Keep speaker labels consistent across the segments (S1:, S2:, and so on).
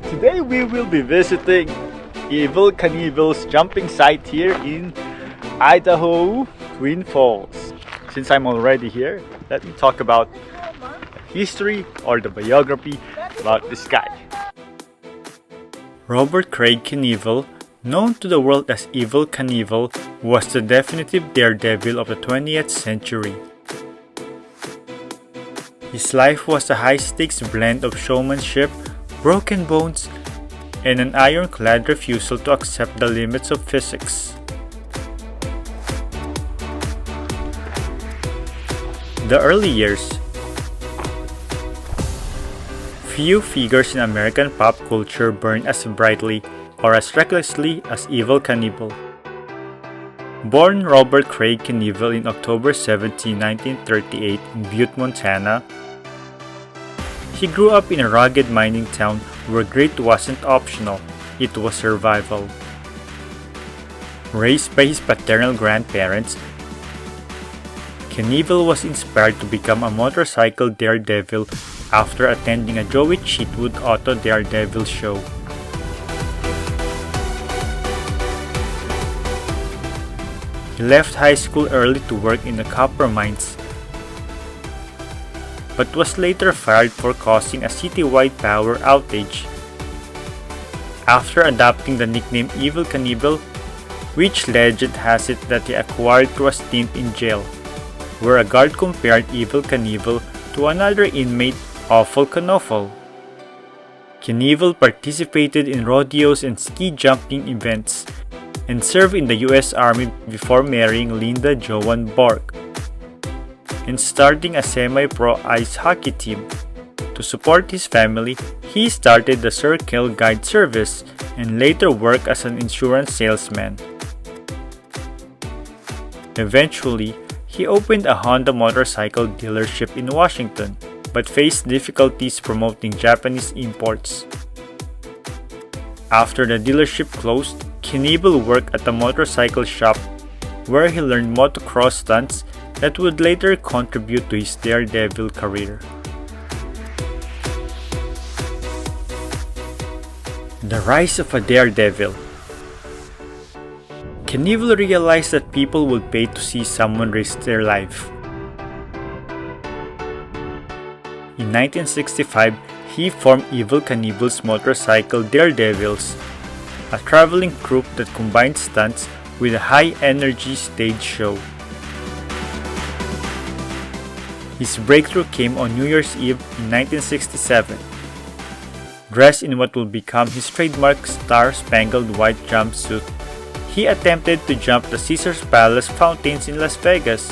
S1: Today we will be visiting Evel Knievel's jumping site here in Idaho, Twin Falls. Since I'm already here, let me talk about the history or the biography about this guy. Robert Craig Knievel, known to the world as Evel Knievel, was the definitive daredevil of the 20th century. His life was a high-stakes blend of showmanship, broken bones, and an ironclad refusal to accept the limits of physics. The early years. Few figures in American pop culture burn as brightly or as recklessly as Evel Knievel. Born Robert Craig Knievel in October 17, 1938 in Butte, Montana, he grew up in a rugged mining town where grit wasn't optional, it was survival. Raised by his paternal grandparents, Knievel was inspired to become a motorcycle daredevil after attending a Joey Cheatwood Auto Daredevil show. He left high school early to work in the copper mines, but was later fired for causing a citywide power outage. After adopting the nickname Evel Knievel, which legend has it that he acquired through a stint in jail, where a guard compared Evel Knievel to another inmate, Awful Knievel. Knievel participated in rodeos and ski jumping events, and served in the U.S. Army before marrying Linda Joan Borg and starting a semi-pro ice hockey team. To support his family, he started the Circle Guide service and later worked as an insurance salesman. Eventually, he opened a Honda motorcycle dealership in Washington, but faced difficulties promoting Japanese imports. After the dealership closed, Knievel worked at a motorcycle shop where he learned motocross stunts that would later contribute to his daredevil career. The rise of a daredevil. Knievel realized that people would pay to see someone risk their life. In 1965, he formed Evel Knievel's Motorcycle Daredevils, a traveling troupe that combined stunts with a high-energy stage show. His breakthrough came on New Year's Eve in 1967. Dressed in what would become his trademark star-spangled white jumpsuit, he attempted to jump the Caesar's Palace fountains in Las Vegas.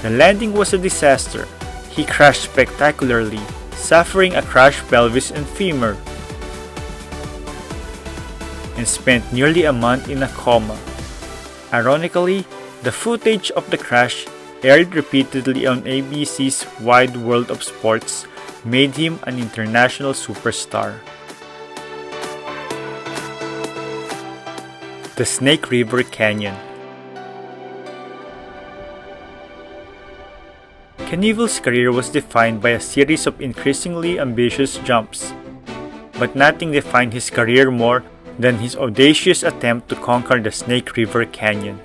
S1: The landing was a disaster. He crashed spectacularly, suffering a crushed pelvis and femur, and spent nearly a month in a coma. Ironically, the footage of the crash, aired repeatedly on ABC's Wide World of Sports, made him an international superstar. The Snake River Canyon. Knievel's career was defined by a series of increasingly ambitious jumps, but nothing defined his career more than his audacious attempt to conquer the Snake River Canyon.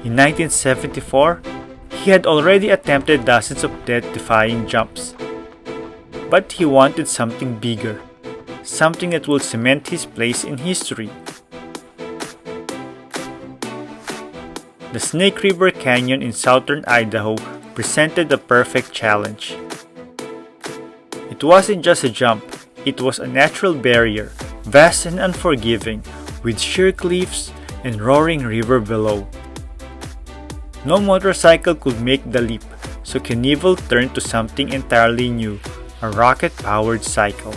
S1: In 1974, he had already attempted dozens of death-defying jumps, but he wanted something bigger, something that would cement his place in history. The Snake River Canyon in southern Idaho presented the perfect challenge. It wasn't just a jump, it was a natural barrier, vast and unforgiving, with sheer cliffs and roaring river below. No motorcycle could make the leap, so Knievel turned to something entirely new, a rocket-powered cycle.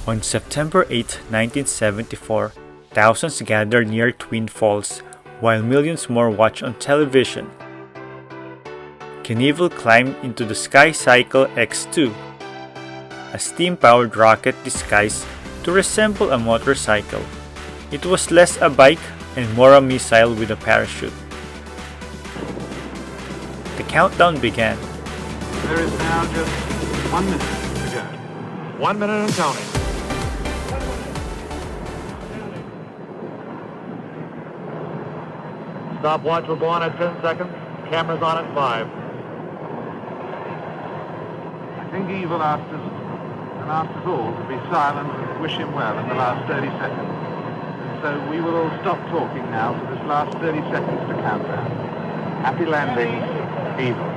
S1: On September 8, 1974, thousands gathered near Twin Falls, while millions more watched on television. Knievel climbed into the Skycycle X-2, a steam-powered rocket disguised to resemble a motorcycle. It was less a bike and more a missile with a parachute. The countdown began.
S2: There is now just 1 minute to go.
S3: 1 minute and counting. Stopwatch will go on at 10 seconds. Camera's on at 5.
S2: I think Evel asked us all to be silent and wish him well in the last 30 seconds. And so we will all stop talking now for this last 30 seconds to countdown. Happy landing, Evel.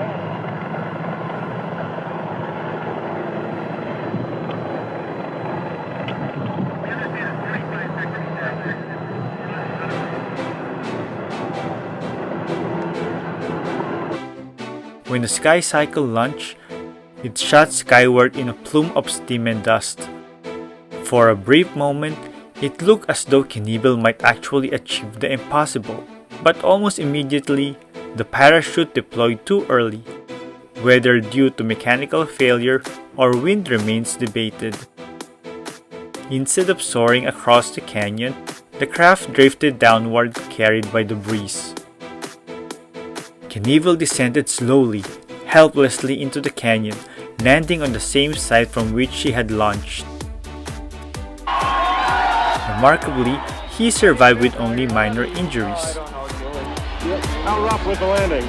S1: When the Skycycle launched, it shot skyward in a plume of steam and dust. For a brief moment, it looked as though Knievel might actually achieve the impossible, but almost immediately, the parachute deployed too early. Whether due to mechanical failure or wind remains debated. Instead of soaring across the canyon, the craft drifted downward carried by the breeze. Knievel descended slowly, helplessly into the canyon, landing on the same side from which she had launched. Remarkably, he survived with only minor injuries.
S3: How rough was the landing?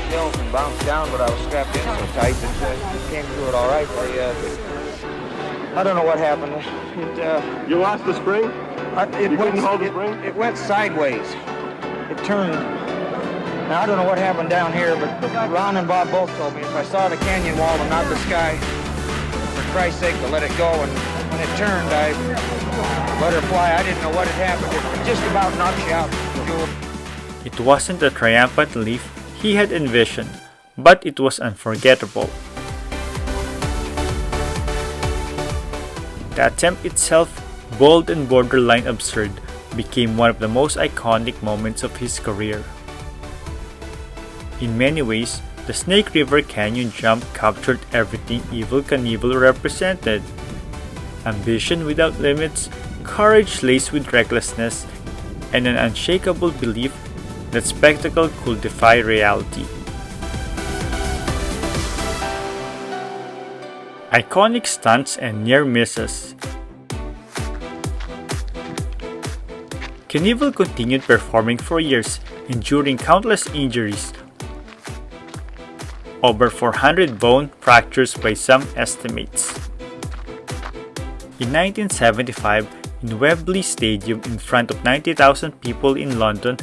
S4: Hills and bounced down, but I was strapped in so tight that came through it all right. I don't know what happened.
S3: You lost the spring?
S4: It
S3: You couldn't hold the spring?
S4: It went sideways. It turned. Now, I don't know what happened down here, but Ron and Bob both told me if I saw the canyon wall and not the sky, for Christ's sake, to let it go. And when it turned, I let her fly. I didn't know what had happened. It just about knocked you out, Jewel.
S1: It wasn't the triumphant leap he had envisioned, but it was unforgettable. The attempt itself, bold and borderline absurd, became one of the most iconic moments of his career. In many ways, the Snake River Canyon jump captured everything Evel Knievel represented. Ambition without limits, courage laced with recklessness, and an unshakable belief that spectacle could defy reality. Iconic stunts and near misses. Knievel continued performing for years, enduring countless injuries. Over 400 bone fractures by some estimates. In 1975, in Wembley Stadium in front of 90,000 people in London,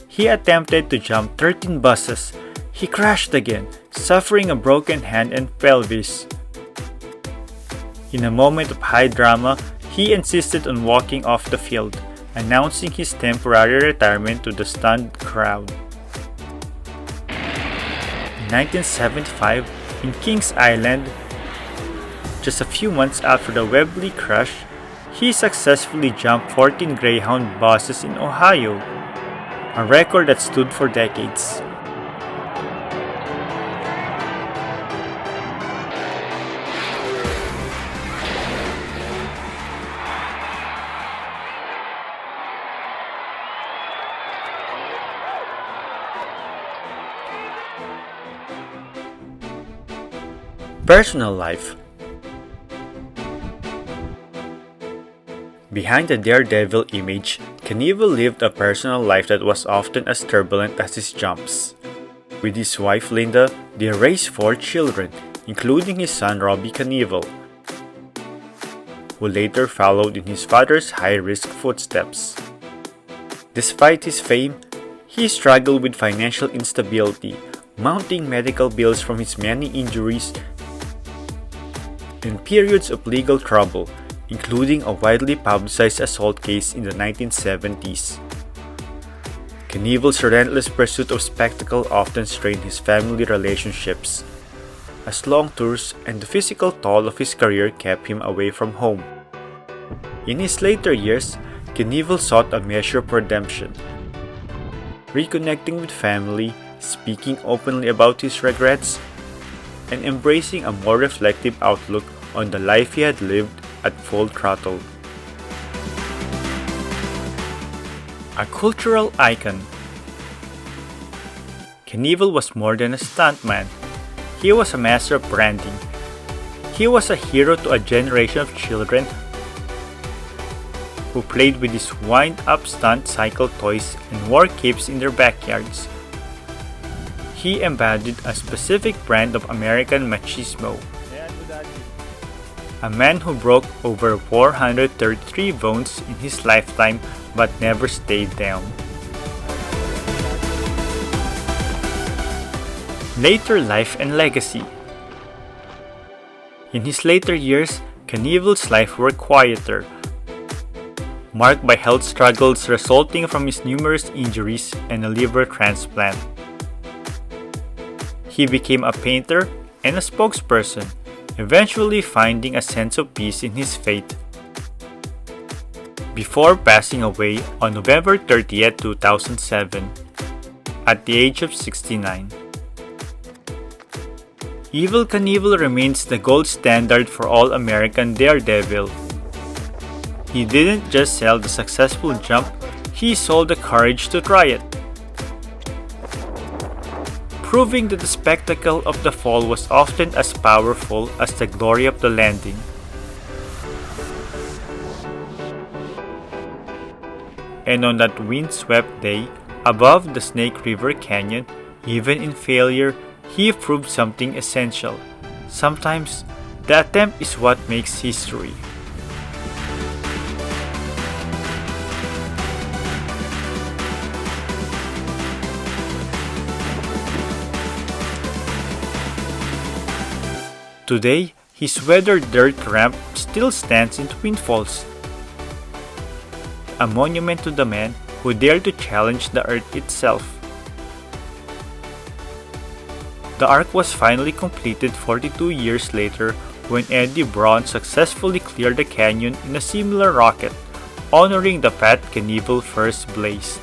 S1: he attempted to jump 13 buses. He crashed again, suffering a broken hand and pelvis. In a moment of high drama, he insisted on walking off the field, announcing his temporary retirement to the stunned crowd. In 1975, in Kings Island, just a few months after the Wembley crash, he successfully jumped 14 Greyhound buses in Ohio, a record that stood for decades. Personal life. Behind the Daredevil image, Knievel lived a personal life that was often as turbulent as his jumps. With his wife Linda, they raised 4 children, including his son Robbie Knievel, who later followed in his father's high-risk footsteps. Despite his fame, he struggled with financial instability, mounting medical bills from his many injuries, and periods of legal trouble, including a widely publicized assault case in the 1970s. Knievel's relentless pursuit of spectacle often strained his family relationships, as long tours and the physical toll of his career kept him away from home. In his later years, Knievel sought a measure of redemption, reconnecting with family, speaking openly about his regrets, and embracing a more reflective outlook on the life he had lived at full throttle. A cultural icon, Knievel was more than a stuntman. He was a master of branding. He was a hero to a generation of children who played with his wind-up stunt cycle toys and wore capes in their backyards. He embodied a specific brand of American machismo. A man who broke over 433 bones in his lifetime but never stayed down. Later life and legacy. In his later years, Knievel's life were quieter, marked by health struggles resulting from his numerous injuries and a liver transplant. He became a painter and a spokesperson, eventually finding a sense of peace in his faith, before passing away on November 30, 2007, at the age of 69. Evel Knievel remains the gold standard for all American Daredevil. He didn't just sell the successful jump, he sold the courage to try it, proving that the spectacle of the fall was often as powerful as the glory of the landing. And on that windswept day, above the Snake River Canyon, even in failure, he proved something essential. Sometimes, the attempt is what makes history. Today, his weathered dirt ramp still stands in Twin Falls, a monument to the man who dared to challenge the earth itself. The arc was finally completed 42 years later when Eddie Braun successfully cleared the canyon in a similar rocket, honoring the path Knievel first blazed.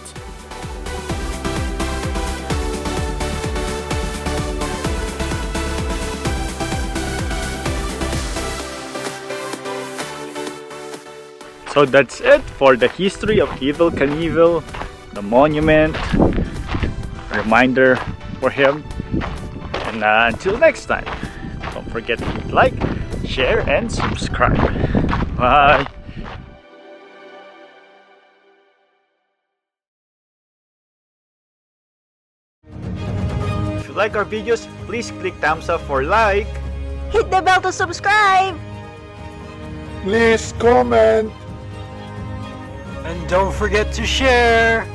S1: So that's it for the history of Evel Knievel, the monument, reminder for him. And until next time, don't forget to like, share, and subscribe. Bye! If you like our videos, please click thumbs up for like.
S5: Hit the bell to subscribe!
S6: Please comment.
S3: And don't forget to share!